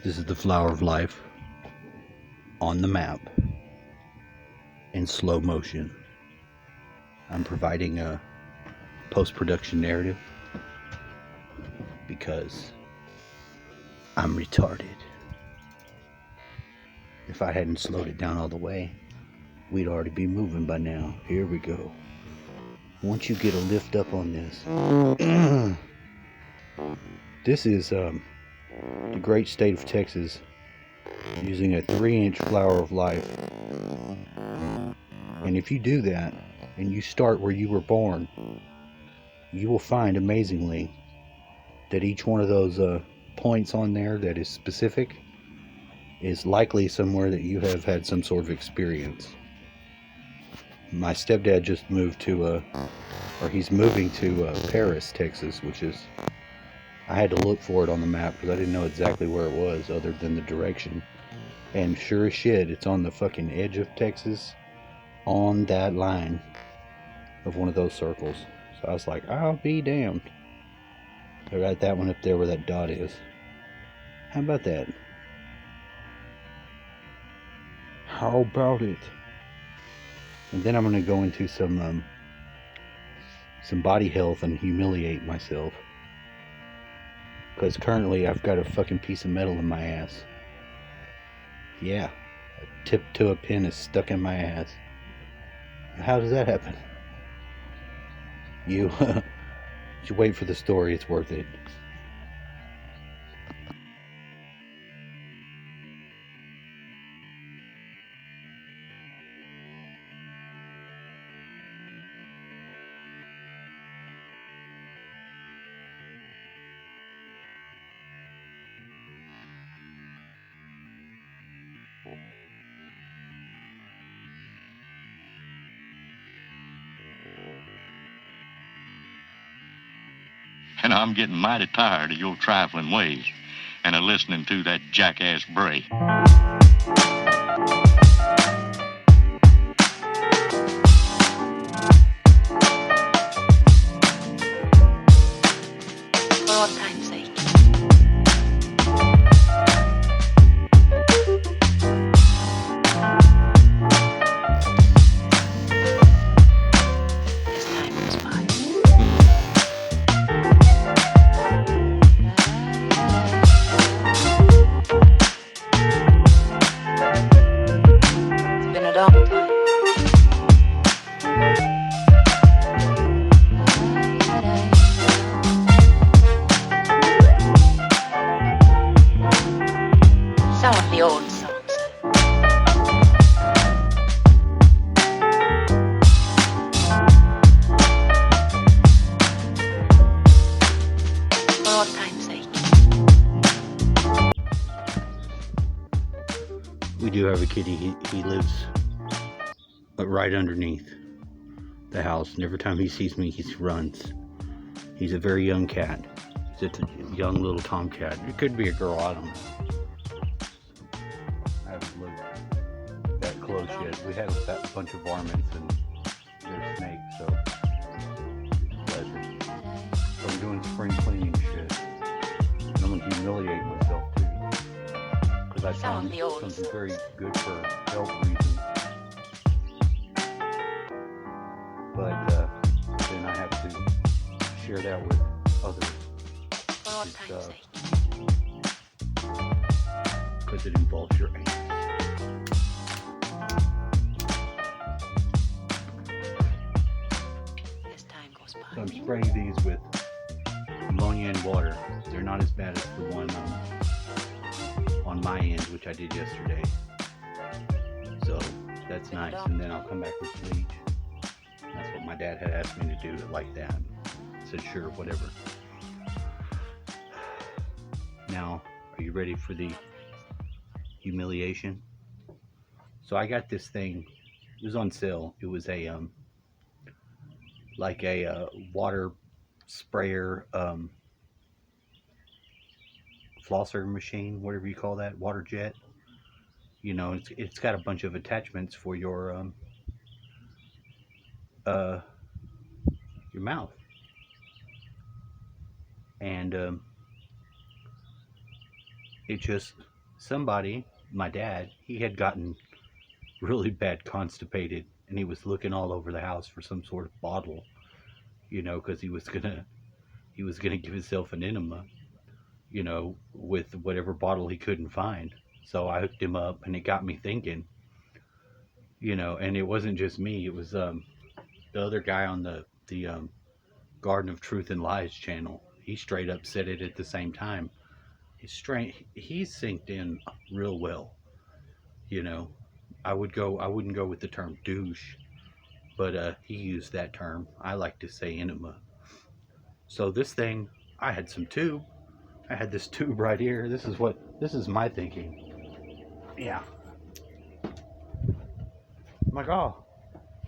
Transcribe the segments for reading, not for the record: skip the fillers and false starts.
This is the flower of life on the map in slow motion. I'm providing a post-production narrative because I'm retarded. If I hadn't slowed it down all the way, we'd already be moving by now. Here we go. Once you get a lift up on this, this is the great state of Texas using a 3-inch flower of life. And if you do that and you start where you were born, you will find amazingly that each one of those points on there that is specific is likely somewhere that you have had some sort of experience. My stepdad just moved to he's moving to Paris, Texas, which is, I had to look for it on the map because I didn't know exactly where it was other than the direction. And sure as shit, it's on the fucking edge of Texas, on that line of one of those circles. So I was like, I'll be damned. I got that one up there where that dot is. How about that? How about it? And then I'm going to go into some body health and humiliate myself. Because currently I've got a fucking piece of metal in my ass. Yeah, a tip to a pin is stuck in my ass. How does that happen? You wait for the story, it's worth it. And I'm getting mighty tired of your trifling ways and of listening to that jackass Bray. For all time's sake. As time goes by. It's been a long time. Some of the old songs. For all time's sake. We do have a kitty. He lives right underneath the house. And every time he sees me, he runs. He's a very young cat. He's a young little tomcat. It could be a girl, I don't know. I haven't looked that close yet. We had a bunch of varmints and they're snakes, so it's a pleasure. So I'm doing spring cleaning shit. And I'm gonna humiliate myself too. Because I found something very good for health reasons. But then I have to share that with others. For all time's sake. Because it involves your aim. As time goes So by. I'm spraying these with ammonia and water. They're not as bad as the one on my end, which I did yesterday. So that's nice. And then I'll come back with bleach. That's what my dad had asked me to do, it like that. I said, sure, whatever. Now, are you ready for the humiliation? So I got this thing. It was on sale. It was a like a water sprayer flosser machine, whatever you call that, water jet. You know, it's got a bunch of attachments for your mouth. And it just somebody, my dad, he had gotten really bad constipated, and he was looking all over the house for some sort of bottle, because he was gonna give himself an enema, with whatever bottle he couldn't find. So I hooked him up, and it got me thinking, and it wasn't just me. It was the other guy on the Garden of Truth and Lies channel. He straight up said it at the same time. He's synced in real well. You know, I wouldn't go with the term douche, but he used that term. I like to say enema. So this thing, I had some tube. I had this tube right here. This is my thinking. Yeah. I'm like, oh,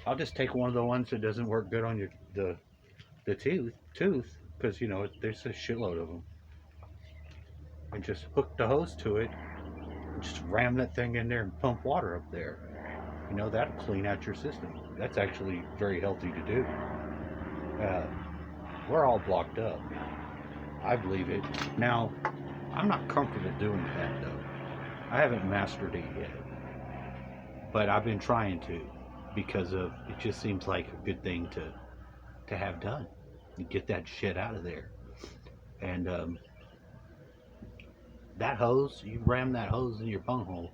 I'll just take one of the ones that doesn't work good on the tooth, because there's a shitload of them, and just hook the hose to it, and just ram that thing in there and pump water up there. That'll clean out your system. That's actually very healthy to do. We're all blocked up. I believe it. Now, I'm not comfortable doing that though. I haven't mastered it yet, but I've been trying to, because it just seems like a good thing to have done and get that shit out of there. And that hose, you ram that hose in your bunghole,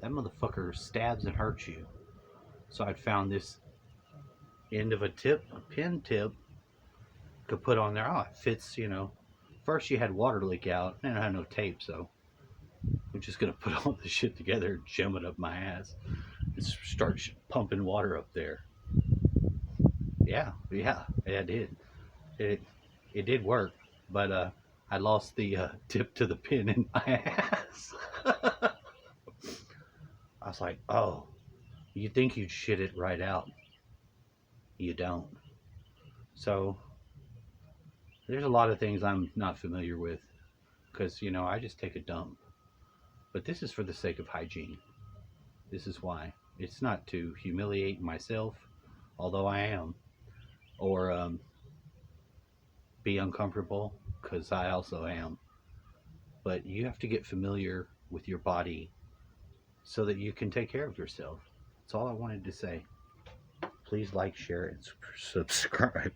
that motherfucker stabs and hurts you. So I found this end of a pin tip, to put on there. Oh, it fits. First you had water leak out, and I had no tape, so I'm just gonna put all this shit together, jam it up my ass, and start pumping water up there. Yeah, it did. It did work, but I lost the tip to the pin in my ass. I was like, oh, you think you'd shit it right out. You don't. So there's a lot of things I'm not familiar with, because, I just take a dump. But this is for the sake of hygiene. This is why. It's not to humiliate myself, although I am, or be uncomfortable, because I also am. But you have to get familiar with your body so that you can take care of yourself. That's all I wanted to say. Please like, share, and subscribe.